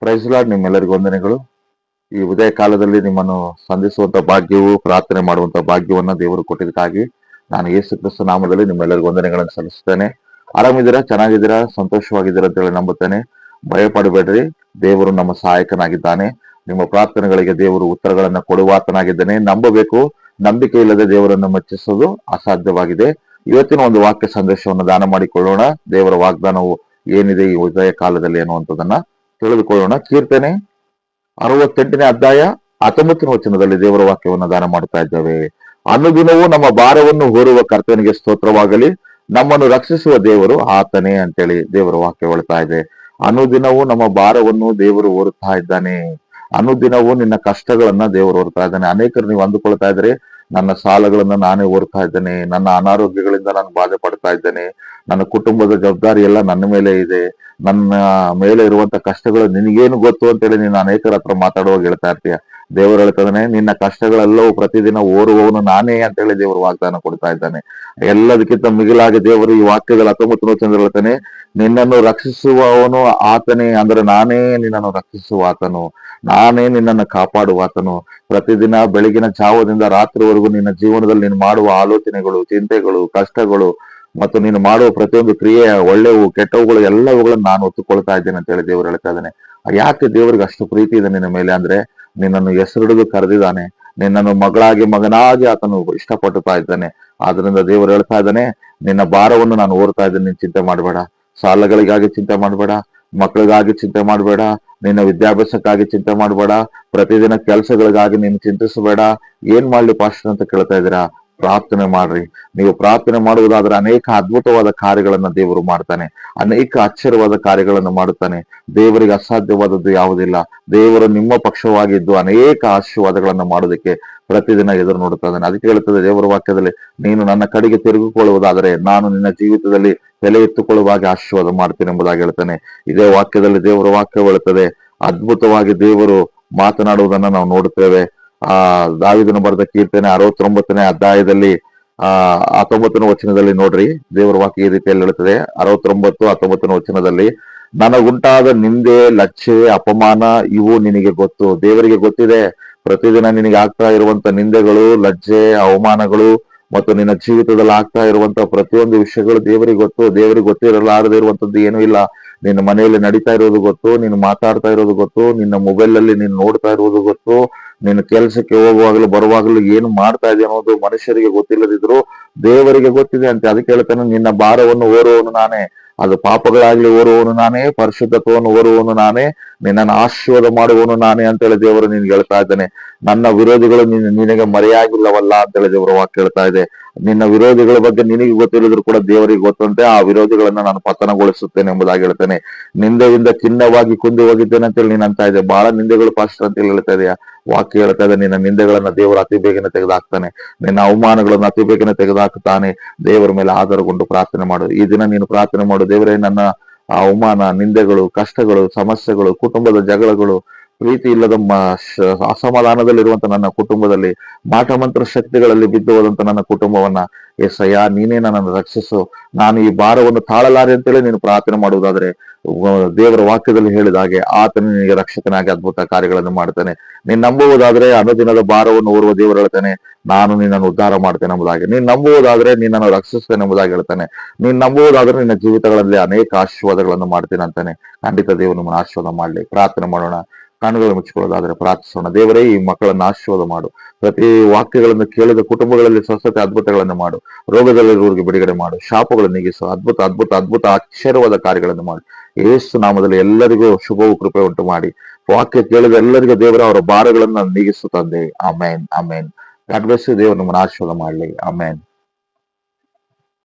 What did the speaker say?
Price lord, ನಿಮ್ಮೆಲ್ಲರಿಗೂ ವಂದನೆಗಳು. ಈ ಉದಯ ಕಾಲದಲ್ಲಿ ನಿಮ್ಮನ್ನು ಸಂಧಿಸುವಂತ ಭಾಗ್ಯವು, ಪ್ರಾರ್ಥನೆ ಮಾಡುವಂತ ಭಾಗ್ಯವನ್ನ ದೇವರು ಕೊಟ್ಟಿದ್ದಕ್ಕಾಗಿ ನಾನು ಯೇಸು ಕ್ರಿಸ್ತ ನಾಮದಲ್ಲಿ ನಿಮ್ಮೆಲ್ಲರಿಗೂ ವಂದನೆಗಳನ್ನು ಸಲ್ಲಿಸುತ್ತೇನೆ. ಆರಾಮಿದ್ದೀರಾ? ಚೆನ್ನಾಗಿದ್ದೀರಾ? ಸಂತೋಷವಾಗಿದ್ದೀರಾ ಅಂತ ಹೇಳಿ ನಂಬುತ್ತೇನೆ. ಭಯಪಡಬೇಡ್ರಿ, ದೇವರು ನಮ್ಮ ಸಹಾಯಕನಾಗಿದ್ದಾನೆ. ನಿಮ್ಮ ಪ್ರಾರ್ಥನೆಗಳಿಗೆ ದೇವರು ಉತ್ತರಗಳನ್ನ ಕೊಡುವಾತನಾಗಿದ್ದಾನೆ. ನಂಬಬೇಕು. ನಂಬಿಕೆ ಇಲ್ಲದೆ ದೇವರನ್ನು ಮೆಚ್ಚಿಸೋದು ಅಸಾಧ್ಯವಾಗಿದೆ. ಇವತ್ತಿನ ಒಂದು ವಾಕ್ಯ ಸಂದೇಶವನ್ನು ದಾನ ಮಾಡಿಕೊಳ್ಳೋಣ. ದೇವರ ವಾಗ್ದಾನವು ಏನಿದೆ ಈ ಉದಯ ಕಾಲದಲ್ಲಿ ಅನ್ನುವಂಥದ್ದನ್ನ ತಿಳಿದುಕೊಳ್ಳೋಣ. ಕೀರ್ತನೆ 68ನೇ ಅಧ್ಯಾಯ 19ನೇ ವಚನದಲ್ಲಿ ದೇವರ ವಾಕ್ಯವನ್ನು ದಾನ ಮಾಡ್ತಾ ಇದ್ದೇವೆ. ಅನುದಿನವೂ ನಮ್ಮ ಭಾರವನ್ನು ಹೊರುವ ಕರ್ತನಿಗೆ ಸ್ತೋತ್ರವಾಗಲಿ, ನಮ್ಮನ್ನು ರಕ್ಷಿಸುವ ದೇವರು ಆತನೇ ಅಂತೇಳಿ ದೇವರ ವಾಕ್ಯ ಹೇಳ್ತಾ ಇದೆ. ಅನುದಿನವೂ ನಮ್ಮ ಭಾರವನ್ನು ದೇವರು ಹೊರುತ್ತಾ ಇದ್ದಾನೆ. ಅನುದಿನವೂ ನಿನ್ನ ಕಷ್ಟಗಳನ್ನ ದೇವರು ಹೊರ್ತಾ ಇದ್ದಾನೆ. ಅನೇಕರು ನೀವು ಅಂದುಕೊಳ್ತಾ ಇದ್ರೆ, ನನ್ನ ಸಾಲಗಳನ್ನ ನಾನೇ ಹೊರ್ತಾ ಇದ್ದೇನೆ, ನನ್ನ ಅನಾರೋಗ್ಯಗಳಿಂದ ನಾನು ಬಾಧೆ ಪಡ್ತಾ ಇದ್ದೇನೆ, ನನ್ನ ಕುಟುಂಬದ ಜವಾಬ್ದಾರಿ ಎಲ್ಲ ನನ್ನ ಮೇಲೆ ಇದೆ, ನನ್ನ ಮೇಲೆ ಇರುವಂತ ಕಷ್ಟಗಳು ನಿನಗೇನು ಗೊತ್ತು ಅಂತೇಳಿ ನೀನು ಅನೇಕರ ಹತ್ರ ಮಾತಾಡುವಾಗ ಹೇಳ್ತಾ ಇರ್ತೀಯ. ದೇವರು ಹೇಳ್ತಾನೆ, ನಿನ್ನ ಕಷ್ಟಗಳೆಲ್ಲವೂ ಪ್ರತಿದಿನ ಓರುವವನು ನಾನೇ ಅಂತೇಳಿ ದೇವರು ವಾಗ್ದಾನ ಕೊಡ್ತಾ ಇದ್ದಾನೆ. ಎಲ್ಲದಕ್ಕಿಂತ ಮಿಗಿಲಾಗಿ ದೇವರು ಈ ವಾಕ್ಯದಲ್ಲಿ 19ನೇ ವಚನದಲ್ಲಿ ಹೇಳ್ತಾನೆ, ನಿನ್ನನ್ನು ರಕ್ಷಿಸುವವನು ಆತನೇ, ಅಂದ್ರೆ ನಾನೇ ನಿನ್ನನ್ನು ರಕ್ಷಿಸುವ ಆತನು, ನಾನೇ ನಿನ್ನನ್ನು ಕಾಪಾಡುವಾತನು. ಪ್ರತಿದಿನ ಬೆಳಗಿನ ಜಾವದಿಂದ ರಾತ್ರಿವರೆಗೂ ನಿನ್ನ ಜೀವನದಲ್ಲಿ ನೀನು ಮಾಡುವ ಆಲೋಚನೆಗಳು, ಚಿಂತೆಗಳು, ಕಷ್ಟಗಳು ಮತ್ತು ನೀನು ಮಾಡುವ ಪ್ರತಿಯೊಂದು ಕ್ರಿಯೆ, ಒಳ್ಳೆವು ಕೆಟ್ಟವುಗಳು ಎಲ್ಲವುಗಳನ್ನು ನಾನು ಒತ್ತುಕೊಳ್ತಾ ಇದ್ದೇನೆ ಅಂತ ಹೇಳಿ ದೇವರು ಹೇಳ್ತಾ ಇದ್ದಾನೆ. ಯಾಕೆ ದೇವರಿಗೆ ಅಷ್ಟು ಪ್ರೀತಿ ಇದೆ ನಿನ್ನ ಮೇಲೆ ಅಂದ್ರೆ, ನಿನ್ನನ್ನು ಹೆಸರಿಡಿದು ಕರೆದಿದ್ದಾನೆ. ನಿನ್ನನ್ನು ಮಗಳಾಗಿ ಮಗನಾಗಿ ಆತನು ಇಷ್ಟಪಡುತ್ತಾ ಇದ್ದಾನೆ. ಆದ್ರಿಂದ ದೇವರು ಹೇಳ್ತಾ ಇದ್ದಾನೆ, ನಿನ್ನ ಭಾರವನ್ನು ನಾನು ಓರ್ತಾ ಇದ್ದೇನೆ, ನೀನು ಚಿಂತೆ ಮಾಡಬೇಡ. ಸಾಲಗಳಿಗಾಗಿ ಚಿಂತೆ ಮಾಡಬೇಡ, ಮಕ್ಕಳಿಗಾಗಿ ಚಿಂತೆ ಮಾಡಬೇಡ, ನಿನ್ನ ವಿದ್ಯಾಭ್ಯಾಸಕ್ಕಾಗಿ ಚಿಂತೆ ಮಾಡಬೇಡ, ಪ್ರತಿದಿನ ಕೆಲಸಗಳಿಗಾಗಿ ನೀನು ಚಿಂತಿಸಬೇಡ. ಏನ್ ಮಾಡ್ಲಿ ಪಾಸ್ಟರ್ ಅಂತ ಕೇಳ್ತಾ ಇದ್ದೀರಾ? ಪ್ರಾರ್ಥನೆ ಮಾಡ್ರಿ. ನೀವು ಪ್ರಾರ್ಥನೆ ಮಾಡುವುದಾದ್ರೆ ಅನೇಕ ಅದ್ಭುತವಾದ ಕಾರ್ಯಗಳನ್ನ ದೇವರು ಮಾಡ್ತಾನೆ, ಅನೇಕ ಆಶ್ಚರ್ಯವಾದ ಕಾರ್ಯಗಳನ್ನು ಮಾಡುತ್ತಾನೆ. ದೇವರಿಗೆ ಅಸಾಧ್ಯವಾದದ್ದು ಯಾವುದಿಲ್ಲ. ದೇವರು ನಿಮ್ಮ ಪಕ್ಷವಾಗಿದ್ದು ಅನೇಕ ಆಶೀರ್ವಾದಗಳನ್ನು ಮಾಡೋದಕ್ಕೆ ಪ್ರತಿದಿನ ಎದುರು ನೋಡುತ್ತಾ ಇದ್ದಾನೆ. ಅದಕ್ಕೆ ಹೇಳ್ತದೆ ದೇವರ ವಾಕ್ಯದಲ್ಲಿ, ನೀನು ನನ್ನ ಕಡೆಗೆ ತಿರುಗಿಕೊಳ್ಳುವುದಾದರೆ ನಾನು ನಿನ್ನ ಜೀವಿತದಲ್ಲಿ ತಲೆ ಎತ್ತುಕೊಳ್ಳುವಾಗ ಆಶೀರ್ವಾದ ಮಾಡ್ತೇನೆ ಎಂಬುದಾಗಿ ಹೇಳ್ತಾನೆ. ಇದೇ ವಾಕ್ಯದಲ್ಲಿ ದೇವರ ವಾಕ್ಯ ಹೇಳುತ್ತದೆ. ಅದ್ಭುತವಾಗಿ ದೇವರು ಮಾತನಾಡುವುದನ್ನ ನಾವು ನೋಡುತ್ತೇವೆ. ದಾವೀದನು ಬರೆದ ಕೀರ್ತನೆ 69ನೇ ಅಧ್ಯಾಯದಲ್ಲಿ 19ನೇ ವಚನದಲ್ಲಿ ನೋಡ್ರಿ, ದೇವರ ವಾಕ್ಯ ಈ ರೀತಿಯಲ್ಲಿ ಹೇಳುತ್ತದೆ. 69-19ನೇ ವಚನದಲ್ಲಿ, ನನಗುಂಟಾದ ನಿಂದೆ, ಲಜ್ಜೆ, ಅಪಮಾನ ಇವು ನಿನಗೆ ಗೊತ್ತು. ದೇವರಿಗೆ ಗೊತ್ತಿದೆ. ಪ್ರತಿದಿನ ನಿನಗೆ ಆಗ್ತಾ ಇರುವಂತ ನಿಂದೆಗಳು, ಲಜ್ಜೆ, ಅವಮಾನಗಳು ಮತ್ತು ನಿನ್ನ ಜೀವಿತದಲ್ಲಿ ಆಗ್ತಾ ಇರುವಂತ ಪ್ರತಿಯೊಂದು ವಿಷಯಗಳು ದೇವರಿಗೆ ಗೊತ್ತು. ದೇವರಿಗೆ ಗೊತ್ತಿರಲಾರದೇ ಇರುವಂತದ್ದು ಏನೂ ಇಲ್ಲ. ನಿನ್ನ ಮನೆಯಲ್ಲಿ ನಡೀತಾ ಇರೋದು ಗೊತ್ತು, ನೀನು ಮಾತಾಡ್ತಾ ಇರೋದು ಗೊತ್ತು, ನಿನ್ನ ಮೊಬೈಲ್ ಅಲ್ಲಿ ನೀನು ನೋಡ್ತಾ ಇರೋದು ಗೊತ್ತು, ನೀನು ಕೆಲಸಕ್ಕೆ ಹೋಗುವಾಗಲೂ ಬರುವಾಗಲೂ ಏನು ಮಾಡ್ತಾ ಇದೆ ಅನ್ನೋದು ಮನುಷ್ಯರಿಗೆ ಗೊತ್ತಿಲ್ಲದಿದ್ರು ದೇವರಿಗೆ ಗೊತ್ತಿದೆ ಅಂತ. ಅದಕ್ಕೆ ಹೇಳ್ತಾನೆ, ನಿನ್ನ ಭಾರವನ್ನು ಹೊರುವವನು ನಾನೇ. ಅದು ಪಾಪಗಳಾಗ್ಲಿ ಹೊರುವವನು ನಾನೇ, ಪರಿಶುದ್ಧತ್ವವನ್ನು ಹೊರುವವನು ನಾನೇ, ನಿನ್ನನ್ನು ಆಶೀರ್ವಾದ ಮಾಡುವವನು ನಾನೇ ಅಂತೇಳಿ ದೇವರು ನಿನ್ಗೆ ಹೇಳ್ತಾ ಇದ್ದಾನೆ. ನನ್ನ ವಿರೋಧಿಗಳು ನಿನಗೆ ಮರೆಯಾಗಿಲ್ಲವಲ್ಲ ಅಂತೇಳಿ ದೇವರ ವಾಕ್ಯ ಹೇಳ್ತಾ ಇದೆ. ನಿನ್ನ ವಿರೋಧಿಗಳ ಬಗ್ಗೆ ನಿನಗೆ ಗೊತ್ತಿಲ್ಲದ್ರು ಕೂಡ ದೇವರಿಗೆ ಗೊತ್ತಂತೆ. ಆ ವಿರೋಧಿಗಳನ್ನ ನಾನು ಪತನಗೊಳಿಸುತ್ತೇನೆ ಎಂಬುದಾಗಿ ಹೇಳ್ತೇನೆ. ನಿಂದೆಯಿಂದ ಖಿನ್ನವಾಗಿ ಕುಂದಿ ಹೋಗಿದ್ದೇನೆ ಅಂತೇಳಿ ನೀನ್ ಅಂತ ಇದೆ. ಬಹಳ ನಿಂದೆಗಳು ಪಾಸ್ಟರ್ ಅಂತೇಳಿ ಹೇಳ್ತಾ ಇದೆಯಾ? ವಾಕ್ಯ ಹೇಳ್ತಾ ಇದೆ, ನಿನ್ನ ನಿಂದೆಗಳನ್ನ ದೇವರು ಅತಿ ಬೇಗನೆ ತೆಗೆದುಹಾಕ್ತಾನೆ, ನಿನ್ನ ಅವಮಾನಗಳನ್ನು ಅತಿ ಬೇಗನೆ ತೆಗೆದುಹಾಕ್ತಾನೆ. ದೇವರ ಮೇಲೆ ಆಧಾರಗೊಂಡು ಪ್ರಾರ್ಥನೆ ಮಾಡು. ಈ ದಿನ ನೀನು ಪ್ರಾರ್ಥನೆ ಮಾಡು. ದೇವರೇ, ನನ್ನ ಅವಮಾನ, ನಿಂದೆಗಳು, ಕಷ್ಟಗಳು, ಸಮಸ್ಯೆಗಳು, ಕುಟುಂಬದ ಜಗಳಗಳು, ಪ್ರೀತಿ ಇಲ್ಲದ ಅಸಮಾಧಾನದಲ್ಲಿರುವಂತ ನನ್ನ ಕುಟುಂಬದಲ್ಲಿ, ಮಾಟ ಮಂತ್ರ ಶಕ್ತಿಗಳಲ್ಲಿ ಬಿದ್ದು ಹೋದಂತ ನನ್ನ ಕುಟುಂಬವನ್ನ ಎಸಯ್ಯ ನೀನೇ ನನ್ನನ್ನು ರಕ್ಷಿಸು. ನಾನು ಈ ಭಾರವನ್ನು ತಾಳಲಾರೆ ಅಂತೇಳಿ ನೀನು ಪ್ರಾರ್ಥನೆ ಮಾಡುವುದಾದ್ರೆ, ದೇವರ ವಾಕ್ಯದಲ್ಲಿ ಹೇಳಿದ ಹಾಗೆ ಆತನು ನಿನಗೆ ರಕ್ಷಕನಾಗಿ ಅದ್ಭುತ ಕಾರ್ಯಗಳನ್ನು ಮಾಡ್ತಾನೆ. ನೀನ್ ನಂಬುವುದಾದ್ರೆ ಅನುದಿನದ ಭಾರವನ್ನು ಹೊರುವ ದೇವರು ಹೇಳ್ತಾನೆ, ನಾನು ನಿನ್ನನ್ನು ಉದ್ಧಾರ ಮಾಡ್ತೇನೆ ಎಂಬುದಾಗಿ. ನೀನ್ ನಂಬುವುದಾದ್ರೆ ನಿನ್ನನ್ನು ರಕ್ಷಿಸ್ತೇನೆ ಎಂಬುದಾಗಿ ಹೇಳ್ತಾನೆ. ನೀನ್ ನಂಬುವುದಾದ್ರೆ ನಿನ್ನ ಜೀವಿತಗಳಲ್ಲಿ ಅನೇಕ ಆಶೀರ್ವಾದಗಳನ್ನು ಮಾಡ್ತೇನೆ ಅಂತಾನೆ. ಖಂಡಿತ ದೇವರು ನಿಮ್ಮನ್ನು ಆಶೀರ್ವಾದ ಮಾಡ್ಲಿ. ಪ್ರಾರ್ಥನೆ ಮಾಡೋಣ. ಕಣ್ಣುಗಳು ಮುಚ್ಚಿಕೊಳ್ಳೋದಾದ್ರೆ ಪ್ರಾರ್ಥಿಸೋಣ. ದೇವರೇ, ಈ ಮಕ್ಕಳನ್ನು ಆಶೀರ್ವಾದ ಮಾಡು. ಪ್ರತಿ ವಾಕ್ಯಗಳನ್ನು ಕೇಳಿದ ಕುಟುಂಬಗಳಲ್ಲಿ ಸ್ವಸ್ಥತೆ ಅದ್ಭುತಗಳನ್ನು ಮಾಡು. ರೋಗದಲ್ಲಿರುವವರಿಗೆ ಬಿಡುಗಡೆ ಮಾಡು. ಶಾಪಗಳನ್ನು ನೀಗಿಸು. ಅದ್ಭುತ ಅದ್ಭುತ ಅದ್ಭುತ ಆಶ್ಚರ್ಯವಾದ ಕಾರ್ಯಗಳನ್ನು ಮಾಡು. ಯೇಸು ನಾಮದಲ್ಲಿ ಎಲ್ಲರಿಗೂ ಶುಭವು ಕೃಪೆ ಉಂಟು ಮಾಡಿ. ವಾಕ್ಯ ಕೇಳಿದ ಎಲ್ಲರಿಗೂ ದೇವರ ಅವರ ಭಾರಗಳನ್ನ ನೀಗಿಸು ತಂದೆ. Amen, amen. God bless you. ದೇವರು ನಮ್ಮನ್ನು ಆಶೀರ್ವಾದ ಮಾಡಲಿ. ಆಮೇನ್.